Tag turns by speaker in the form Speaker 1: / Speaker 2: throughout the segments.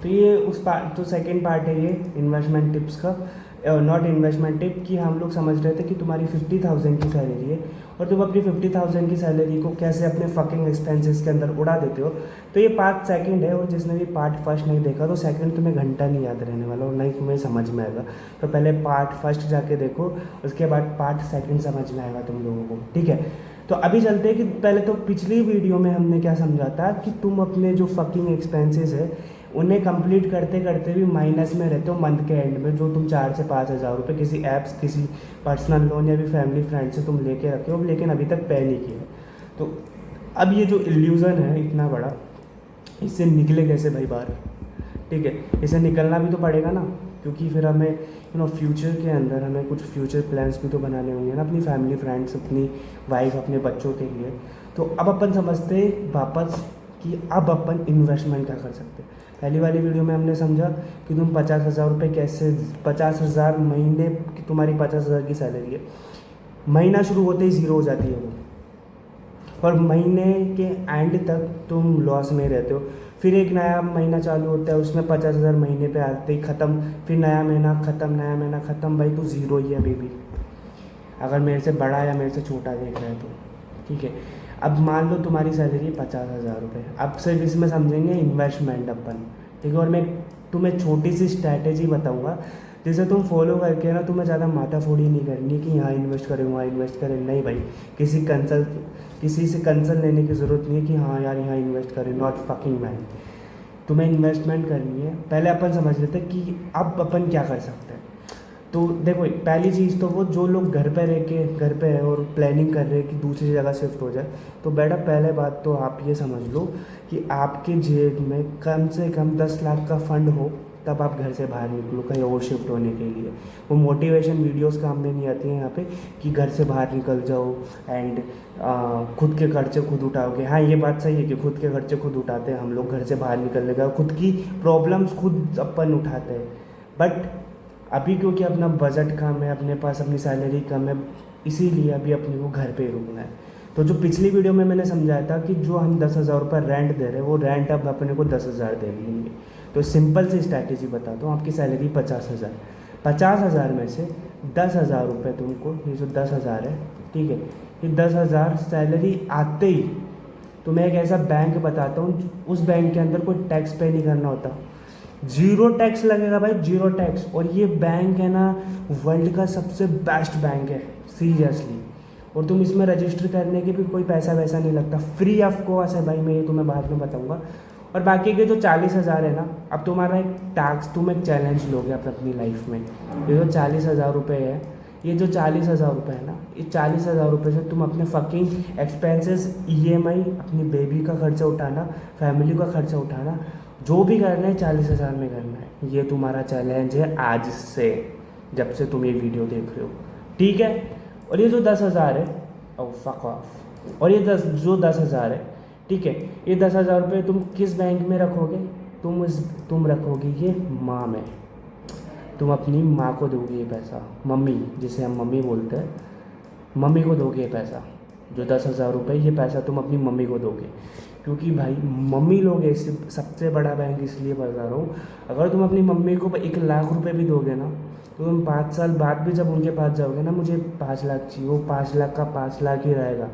Speaker 1: तो ये उस पार्ट, तो सेकंड पार्ट है ये इन्वेस्टमेंट टिप्स का। नॉट इन्वेस्टमेंट टिप कि हम लोग समझ रहे थे कि तुम्हारी 50,000 की सैलरी है और तुम अपनी 50,000 की सैलरी को कैसे अपने फकिंग एक्सपेंसेस के अंदर उड़ा देते हो। तो ये पार्ट सेकंड है, और जिसने भी पार्ट फर्स्ट नहीं देखा तो सेकंड तुम्हें घंटा नहीं याद रहने वाला और नहीं तुम्हें समझ में आएगा। तो पहले पार्ट फर्स्ट जाके देखो, उसके बाद पार्ट सेकंड समझ में आएगा तुम लोगों को, ठीक है। तो अभी चलते हैं कि पहले तो पिछली वीडियो में हमने क्या समझा था कि तुम अपने जो फकिंग एक्सपेंसेस है उन्हें कंप्लीट करते करते भी माइनस में रहते हो मंथ के एंड में, जो तुम 4 से 5 हज़ार रुपये किसी ऐप्स, किसी पर्सनल लोन या भी फैमिली फ्रेंड से तुम लेके रखे हो, लेकिन अभी तक पे नहीं किया। तो अब ये जो इल्यूज़न है इतना बड़ा, इससे निकले कैसे भाई बाहर, ठीक है। इसे निकलना भी तो पड़ेगा ना, क्योंकि फिर हमें फ्यूचर के अंदर हमें कुछ फ्यूचर प्लान्स भी तो बनाने होंगे ना, अपनी फैमिली फ्रेंड्स, अपनी वाइफ, अपने बच्चों के लिए। तो अब अपन समझते हैं वापस कि अब अपन इन्वेस्टमेंट क्या कर सकते हैं। पहली वाली वीडियो में हमने समझा कि तुम 50,000 रुपये कैसे, 50,000 महीने की तुम्हारी 50,000 की सैलरी है, महीना शुरू होते ही ज़ीरो हो जाती है वो, और महीने के एंड तक तुम लॉस में रहते हो। फिर एक नया महीना चालू होता है, उसमें 50,000 महीने पे आते ही ख़त्म, फिर नया महीना ख़त्म, नया महीना ख़त्म, भाई तू ज़ीरो ही है अभी भी, अगर मेरे से बड़ा या मेरे से छोटा देख रहा है तो, ठीक है। अब मान लो तुम्हारी सैलरी है 50,000 रुपये, अब सिर्फ इसमें समझेंगे इन्वेस्टमेंट अपन, ठीक है। और मैं तुम्हें छोटी सी स्ट्रैटेजी बताऊंगा जिसे तुम फॉलो करके ना, तुम्हें ज़्यादा माथाफोड़ी नहीं करनी कि यहाँ इन्वेस्ट करें वहाँ इन्वेस्ट करें, नहीं भाई। किसी से कंसल्ट लेने की ज़रूरत नहीं है कि हाँ यार यहाँ इन्वेस्ट करें, नॉट फकिंग मैन। तुम्हें इन्वेस्टमेंट करनी है। पहले अपन समझ लेते हैं कि अब अपन क्या कर सकते हैं। तो देखो, पहली चीज़ तो वो जो लोग घर पे है और प्लानिंग कर रहे हैं कि दूसरी जगह शिफ्ट हो जाए, तो बेटा पहले बात तो आप ये समझ लो कि आपके जेब में कम से कम 10 लाख का फंड हो, तब आप घर से बाहर निकलो कहीं और शिफ्ट होने के लिए। वो मोटिवेशन वीडियोस काम में नहीं आती हैं यहाँ पे कि घर से बाहर निकल जाओ एंड खुद के खर्चे खुद उठाओगे। हाँ, ये बात सही है कि खुद के खर्चे खुद उठाते हैं हम लोग, घर से बाहर निकलने का, खुद की प्रॉब्लम्स खुद अपन उठाते हैं। बट अभी क्योंकि अपना बजट कम है, अपने पास अपनी सैलरी कम है, इसीलिए अभी अपने को घर पे ही रुकना है। तो जो पिछली वीडियो में मैंने समझाया था कि जो हम 10,000 रुपये रेंट दे रहे हैं, वो रेंट अब अपने को 10,000 दे देंगे। तो सिंपल सी स्ट्रैटेजी बताता हूँ, आपकी सैलरी 50,000, 50,000 में से 10,000 रुपये तुमको, ये जो 10,000 है, ठीक है, ये 10,000 सैलरी आते ही तो मैं एक ऐसा बैंक बताता हूँ, उस बैंक के अंदर कोई टैक्स पे नहीं करना होता, जीरो टैक्स लगेगा भाई, जीरो टैक्स। और ये बैंक है ना, वर्ल्ड का सबसे बेस्ट बैंक है सीरियसली। और तुम इसमें रजिस्टर करने के भी कोई पैसा वैसा नहीं लगता, फ्री ऑफ कॉस्ट है भाई, मैं ये तुम्हें बाद में बताऊंगा। और बाकी के जो 40,000 है ना, अब तुम्हारा एक टास्क, तुम एक चैलेंज लोगे अपनी लाइफ में। ये जो 40,000 रुपये है, ये जो 40,000 रुपये है ना, ये 40,000 रुपये से तुम अपने फकिंग एक्सपेंसेस, EMI, अपनी बेबी का खर्चा उठाना, फैमिली का खर्चा उठाना, जो भी करना है 40,000 में करना है। ये तुम्हारा चैलेंज है आज से, जब से तुम ये वीडियो देख रहे हो, ठीक है। और ये जो 10,000 है, ओ फक ऑफ, और ये जो 10,000 है, ठीक है, ये 10,000 रुपये तुम किस बैंक में रखोगे? तुम रखोगे ये माँ में, तुम अपनी माँ को दोगे ये पैसा, मम्मी, जिसे हम मम्मी बोलते हैं, मम्मी को दोगे ये पैसा, जो 10,000 रुपये, ये पैसा तुम अपनी मम्मी को दोगे। क्योंकि भाई मम्मी लोग ऐसे सबसे बड़ा बैंक इसलिए बता रहा हूँ, अगर तुम अपनी मम्मी को 1 लाख रुपए भी दोगे ना, तो तुम 5 साल बाद भी जब उनके पास जाओगे ना, मुझे 5 लाख चाहिए, वो 5 लाख का 5 लाख ही रहेगा,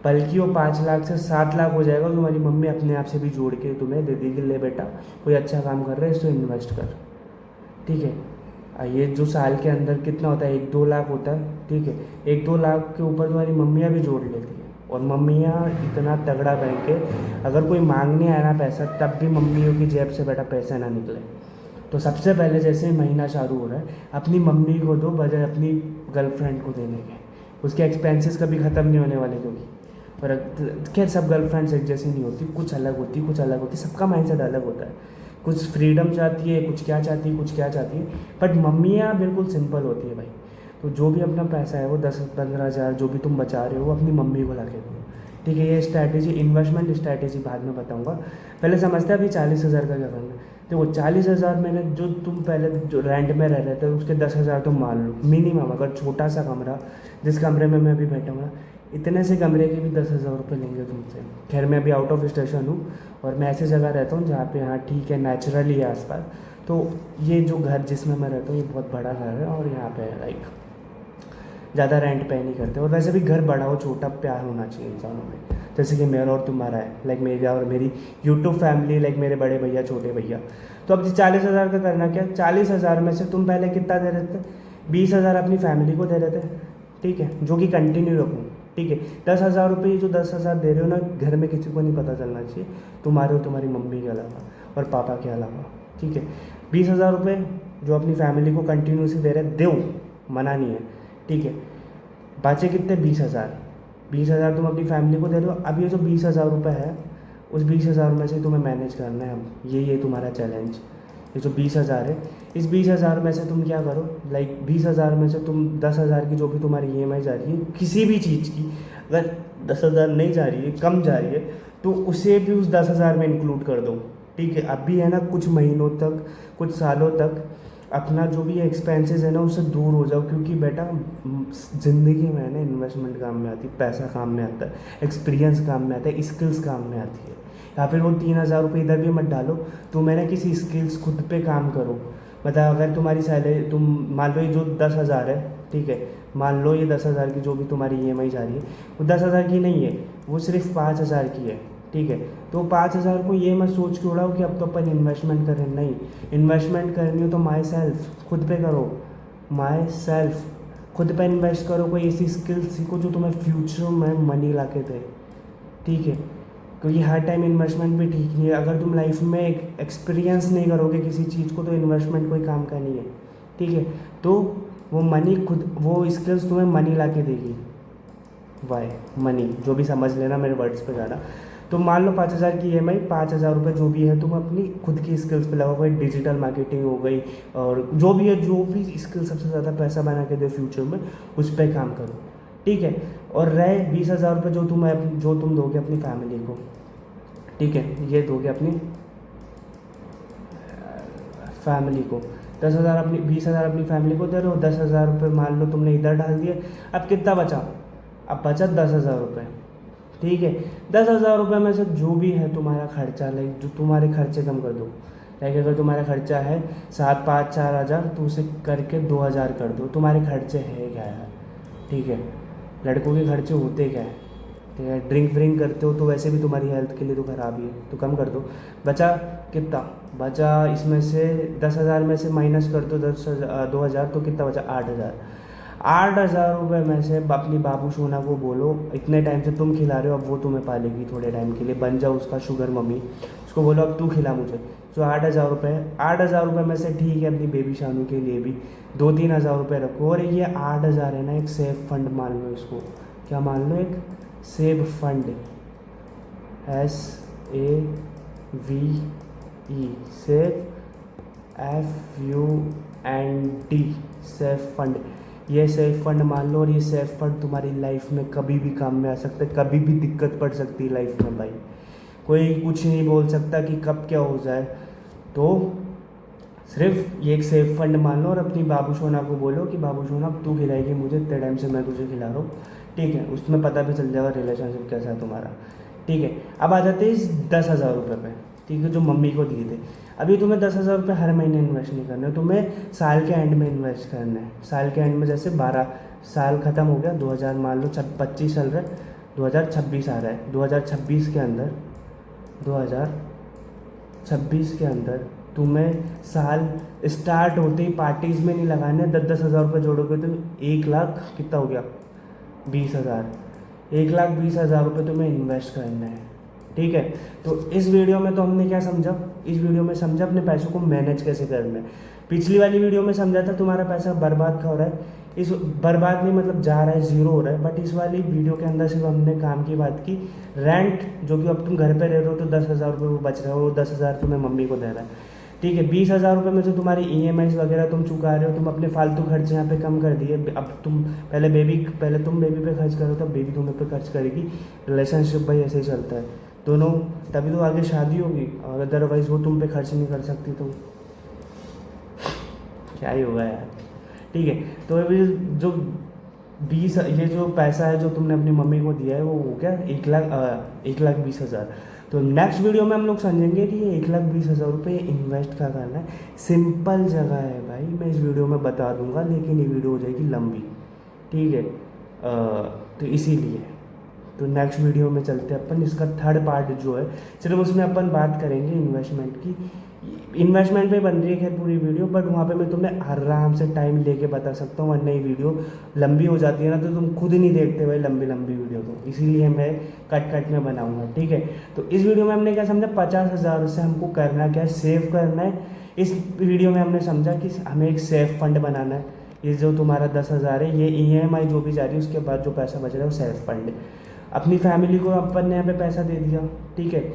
Speaker 1: बल्कि वो 5 लाख से 7 लाख हो जाएगा। तुम्हारी मम्मी अपने आप से भी जोड़ के तुम्हें दे देगी, ले बेटा कोई अच्छा काम कर रहा है, इसको इन्वेस्ट कर, ठीक है। ये जो साल के अंदर कितना होता है, 1-2 लाख होता है, ठीक है। 1-2 लाख के ऊपर तुम्हारी मम्मियाँ भी जोड़ लेती हैं, और मम्मियाँ इतना तगड़ा बैंक है, अगर कोई मांगने आए ना पैसा, तब भी मम्मियों की जेब से बेटा पैसा ना निकले। तो सबसे पहले जैसे महीना चालू हो रहा है, अपनी मम्मी को दो बजाय अपनी गर्लफ्रेंड को देने के, उसके एक्सपेंसेस कभी ख़त्म नहीं होने वाले। क्योंकि और खैर सब गर्लफ्रेंड्स एक जैसी नहीं होती, कुछ अलग होती, सबका माइंडसेट अलग होता है, कुछ फ्रीडम चाहती है, कुछ क्या चाहती है, बट मम्मियाँ बिल्कुल सिंपल होती है भाई। तो जो भी अपना पैसा है वो 10-15 हज़ार जो भी तुम बचा रहे हो, वो अपनी मम्मी को ला के दो, ठीक है। ये स्ट्रैटेजी, इन्वेस्टमेंट स्ट्रैटेजी बाद में बताऊंगा, पहले समझते हैं अभी 40,000 का क्या करना है। तो वो 40,000 मैंने, जो तुम पहले जो रेंट में रह रहे थे उसके 10,000 तुम मान लो मिनिमम, अगर छोटा सा कमरा, जिस कमरे में मैं अभी बैठा हूँ ना, इतने से कमरे के भी 10,000 रुपये लेंगे तुमसे। खैर मैं अभी आउट ऑफ स्टेशन हूँ और मैं ऐसी जगह रहता हूँ जहाँ पे हाँ ठीक है नेचुरली है आसपास। तो ये जो घर जिसमें मैं रहता हूँ ये बहुत बड़ा घर है और यहाँ पे लाइक ज़्यादा रेंट पे नहीं करते। और वैसे भी घर बड़ा हो छोटा प्यार होना चाहिए इंसानों में, जैसे कि मेरा और तुम्हारा है, लाइक मेरा और मेरी यूट्यूब फैमिली, लाइक मेरे बड़े भैया छोटे भैया। तो अब 40,000 का करना क्या, 40,000 में से तुम पहले कितना दे रहे थे, 20,000 अपनी फैमिली को दे रहे थे, ठीक है, जो कि कंटिन्यू रखूँ, ठीक है। 10,000 रुपये जो 10,000 दे रहे हो ना, घर में किसी को नहीं पता चलना चाहिए, तुम्हारे और तुम्हारी मम्मी के अलावा और पापा के अलावा, ठीक है। 20,000 रुपये जो अपनी फैमिली को कंटिन्यूसली दे रहे, दो, मना नहीं है, ठीक है। बचे कितने, 20,000। 20,000 तुम अपनी फैमिली को दे रहे हो। अब ये जो 20,000 रुपये है, उस 20,000 में से तुम्हें मैनेज करना है। अब ये तुम्हारा चैलेंज, ये जो 20,000 है, इस 20,000 में से तुम क्या करो, लाइक 20,000 में से तुम 10,000 की जो भी तुम्हारी EMI जा रही है किसी भी चीज़ की, अगर 10,000 नहीं जा रही है, कम जा रही है, तो उसे भी उस 10,000 में इंक्लूड कर दो, ठीक है। अभी है ना कुछ महीनों तक, कुछ सालों तक अपना जो भी एक्सपेंसेस है ना उससे दूर हो जाओ, क्योंकि बेटा ज़िंदगी में है ना इन्वेस्टमेंट काम में आती है, पैसा काम में आता है, एक्सपीरियंस काम में आता है, स्किल्स काम में आती है। या फिर वो 3,000 रुपये इधर भी मत डालो, तुम है ना किसी स्किल्स खुद पे काम करो। मतलब अगर तुम्हारी सैलरी, तुम मान लो ये जो 10,000 है, ठीक है, मान लो ये 10,000 की जो भी तुम्हारी EMI जा रही है वो 10,000 की नहीं है, वो सिर्फ 5,000 की है, ठीक है। तो 5,000 को ये मत सोच के उड़ाओ कि अब तो अपन इन्वेस्टमेंट करें, नहीं। इन्वेस्टमेंट करनी हो तो माई सेल्फ, खुद पे करो, माई सेल्फ, खुद पे इन्वेस्ट करो। कोई ऐसी स्किल सीखो जो तुम्हें फ्यूचर में मनी ला के दे, ठीक है। क्योंकि हर टाइम इन्वेस्टमेंट भी ठीक नहीं है। अगर तुम लाइफ में एक एक्सपीरियंस नहीं करोगे किसी चीज़ को तो इन्वेस्टमेंट कोई काम का नहीं है, ठीक है। तो वो मनी खुद, वो स्किल्स तुम्हें मनी ला के देगी, वाई मनी, जो भी समझ लेना, मेरे वर्ड्स पे जाना। तो मान लो 5,000 की EMI, 5,000 रुपये जो भी है तुम अपनी खुद की स्किल्स पे लगाओ, कोई डिजिटल मार्केटिंग हो गई और जो भी है, जो भी स्किल सबसे ज़्यादा पैसा बना के दे फ्यूचर में, उस पर काम करो, ठीक है। और रहे 20,000 रुपये जो तुम दोगे अपनी फैमिली को, ठीक है, ये दोगे अपनी फैमिली को। 10,000 अपनी, 20,000 अपनी फैमिली को दे रहे हो, 10,000 रुपये मान लो तुमने इधर डाल दिए। अब कितना बचा, अब बचा 10,000 रुपये, ठीक है। 10,000 रुपये में से जो भी है तुम्हारा खर्चा, लाइक जो तुम्हारे खर्चे कम कर दो। लाइक अगर तुम्हारा खर्चा है 7, 5, 4,000, तो उसे करके 2,000 कर दो। तुम्हारे खर्चे है क्या है, ठीक है। लड़कों के खर्चे होते क्या है, ठीक है। ड्रिंक व्रिंक करते हो तो वैसे भी तुम्हारी हेल्थ के लिए तो ख़राब ही है, तो कम कर दो। बचा कितना बचा, इसमें से 10,000 में से माइनस कर दो 2,000, तो कितना बचा, 8,000। 8,000 रुपये में से अपनी बाबू सोना को बोलो, इतने टाइम से तुम खिला रहे हो, अब वो तुम्हें पालेगी थोड़े टाइम के लिए, बन जाओ उसका शुगर मम्मी। उसको बोलो अब तू खिला मुझे। जो 8,000 रुपये है, 8,000 रुपये में से ठीक है अपनी बेबी शानू के लिए भी 2-3 हज़ार रुपये रखो। और ये 8,000 है ना, एक सेफ फंड मान लो इसको, क्या मान लो, एक save fund, SAVE, save, FUND, safe fund. ये सेफ फंड मान लो, और ये सेफ फंड तुम्हारी लाइफ में कभी भी काम में आ सकता है, कभी भी दिक्कत पड़ सकती है लाइफ में भाई। कोई कुछ नहीं बोल सकता कि कब क्या हो जाए। तो सिर्फ ये एक सेफ फंड मान लो और अपनी बाबू सोना को बोलो कि बाबू सोना तू खिलाएगी मुझे, इतने टाइम से मैं तुझे खिला रहा हूँ, ठीक है। उसमें पता भी चल जाएगा रिलेशनशिप कैसा है तुम्हारा, ठीक है। अब आ जाते हैं इस 10,000 रुपये पे, ठीक है, जो मम्मी को दिए थे। अभी तुम्हें 10,000 रुपये हर महीने इन्वेस्ट नहीं करने, तुम्हें साल के एंड में इन्वेस्ट करना है। साल के एंड में जैसे 12 साल ख़त्म हो गया, 2000 मान लो 25 चल रहा है, 2026 आ रहा है, 2026 के अंदर, 2026 के अंदर तुम्हें साल स्टार्ट होते ही पार्टीज़ में नहीं लगाने। 10-10 हज़ार रुपये जोड़ोगे तो 1,00,000 कितना हो गया, 20,000। 1,20,000 रुपये तुम्हें इन्वेस्ट करना है, ठीक है। तो इस वीडियो में तो हमने क्या समझा, इस वीडियो में समझा अपने पैसों को मैनेज कैसे करना है। पिछली वाली वीडियो में समझा था तुम्हारा पैसा बर्बाद का हो रहा है, इस बर्बाद नहीं मतलब जा रहा है, ज़ीरो हो रहा है। बट इस वाली वीडियो के अंदर सिर्फ हमने काम की बात की। रेंट जो कि अब तुम घर पे रह रहे हो तो 10,000 रुपये वो बच रहा है, वो 10,000 तुम्हें मम्मी को दे रहा है, ठीक है। 20,000 रुपये में जो तुम्हारी EMI वगैरह तुम चुका रहे हो, तुम अपने फालतू खर्चे यहाँ पे कम कर दिए। अब तुम पहले तुम बेबी पे खर्च करो, तब बेबी तुम्हें पे खर्च करेगी। रिलेशनशिप भाई ऐसे ही चलता है दोनों, तभी तो आगे शादी होगी। और अदरवाइज़ वो तुम पे खर्च नहीं कर सकती तो क्या ही होगा यार, ठीक है। तो अभी जो 20, ये जो पैसा है जो तुमने अपनी मम्मी को दिया है वो हो गया 1,20,000। तो नेक्स्ट वीडियो में हम लोग समझेंगे कि ये 1,20,000 रुपये इन्वेस्ट क्या करना है। सिंपल जगह है भाई, मैं इस वीडियो में बता दूंगा, लेकिन ये वीडियो हो जाएगी लंबी, ठीक है। तो इसीलिए तो नेक्स्ट वीडियो में चलते हैं अपन, इसका थर्ड पार्ट जो है सिर्फ उसमें अपन बात करेंगे इन्वेस्टमेंट की। इन्वेस्टमेंट पे बन रही है खैर पूरी वीडियो, बट वहाँ पे मैं तुम्हें आराम से टाइम लेके बता सकता हूँ, वरना ये वीडियो लंबी हो जाती है ना, तो तुम खुद नहीं देखते भाई लंबी लंबी वीडियो, तो इसीलिए मैं कट कट में बनाऊँगा, ठीक है। तो इस वीडियो में हमने क्या समझा, 50,000 से हमको करना क्या है, सेव करना है। इस वीडियो में हमने समझा कि हमें एक सेफ फंड बनाना है। ये जो तुम्हारा 10,000 है, ये EMI जो भी जा रही है उसके बाद जो पैसा बच रहा है वो सेफ फंड है। अपनी फैमिली को अपन ने यहाँ पे पैसा दे दिया, ठीक है।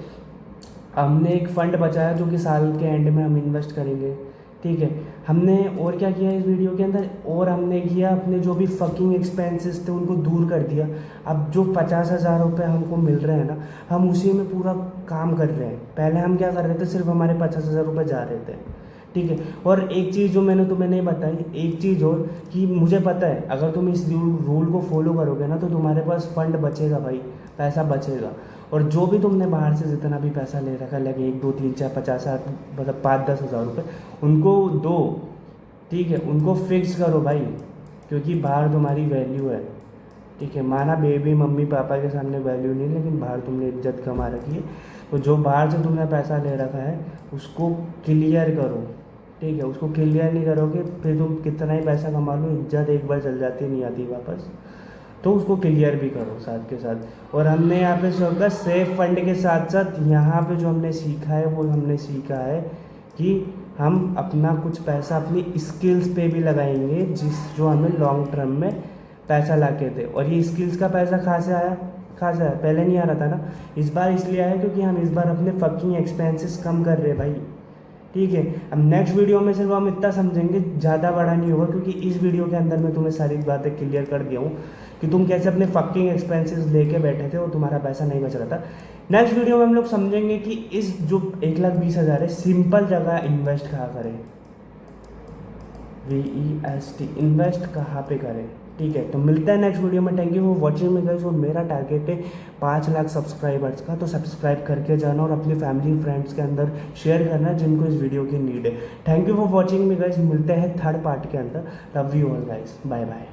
Speaker 1: हमने एक फ़ंड बचाया जो कि साल के एंड में हम इन्वेस्ट करेंगे, ठीक है। हमने और क्या किया इस वीडियो के अंदर, और हमने किया अपने जो भी फकिंग एक्सपेंसेस थे उनको दूर कर दिया। अब जो 50,000 रुपये हमको मिल रहे हैं ना, हम उसी में पूरा काम कर रहे हैं। पहले हम क्या कर रहे थे, सिर्फ हमारे 50,000 रुपये जा रहे थे, ठीक है। और एक चीज़ जो मैंने तुम्हें नहीं बताई, एक चीज़ और कि मुझे पता है अगर तुम इस रूल को फॉलो करोगे ना तो तुम्हारे पास फंड बचेगा भाई, पैसा बचेगा। और जो भी तुमने बाहर से जितना भी पैसा ले रखा, लगे 1, 2, 3, 4, 50, मतलब 5-10 हज़ार रुपये उनको दो, ठीक है। उनको फिक्स करो भाई, क्योंकि बाहर तुम्हारी वैल्यू है, ठीक है। माना बेबी मम्मी पापा के सामने वैल्यू नहीं, लेकिन बाहर तुमने इज्जत कमा रखी है। तो जो बाहर से तुमने पैसा ले रखा है उसको क्लियर करो, ठीक है। उसको क्लियर नहीं करोगे फिर तुम कितना ही पैसा कमा लो, इज्जत एक बार चल जाती नहीं आती वापस, तो उसको क्लियर भी करो साथ के साथ। और हमने यहाँ पे सोचा सेफ फंड के साथ साथ यहाँ पे जो हमने सीखा है वो हमने सीखा है कि हम अपना कुछ पैसा अपनी स्किल्स पे भी लगाएंगे, जो हमें लॉन्ग टर्म में पैसा ला के दे। और ये स्किल्स का पैसा कहाँ से आया, पहले नहीं आ रहा था ना, इस बार इसलिए आया क्योंकि हम इस बार अपने फकिंग एक्सपेंसेस कम कर रहे हैं भाई, ठीक है। अब नेक्स्ट वीडियो में सिर्फ हम इतना समझेंगे, ज़्यादा बड़ा नहीं होगा, क्योंकि इस वीडियो के अंदर मैं तुम्हें सारी बातें क्लियर कर दिया हूँ कि तुम कैसे अपने फकिंग एक्सपेंसेस लेके बैठे थे और तुम्हारा पैसा नहीं बच रहा था। नेक्स्ट वीडियो में हम लोग समझेंगे कि इस जो 1,20,000 है, सिंपल जगह इन्वेस्ट कहाँ करें, VEST इन्वेस्ट कहाँ पे करें, ठीक है। तो मिलता है नेक्स्ट वीडियो में। Thank you for watching me guys. और मेरा टारगेट है 5 लाख सब्सक्राइबर्स का, तो सब्सक्राइब करके जाना और अपनी फैमिली फ्रेंड्स के अंदर शेयर करना जिनको इस वीडियो की नीड है। Thank you for watching me guys. मिलते हैं थर्ड पार्ट के अंदर। Love you all guys, bye bye.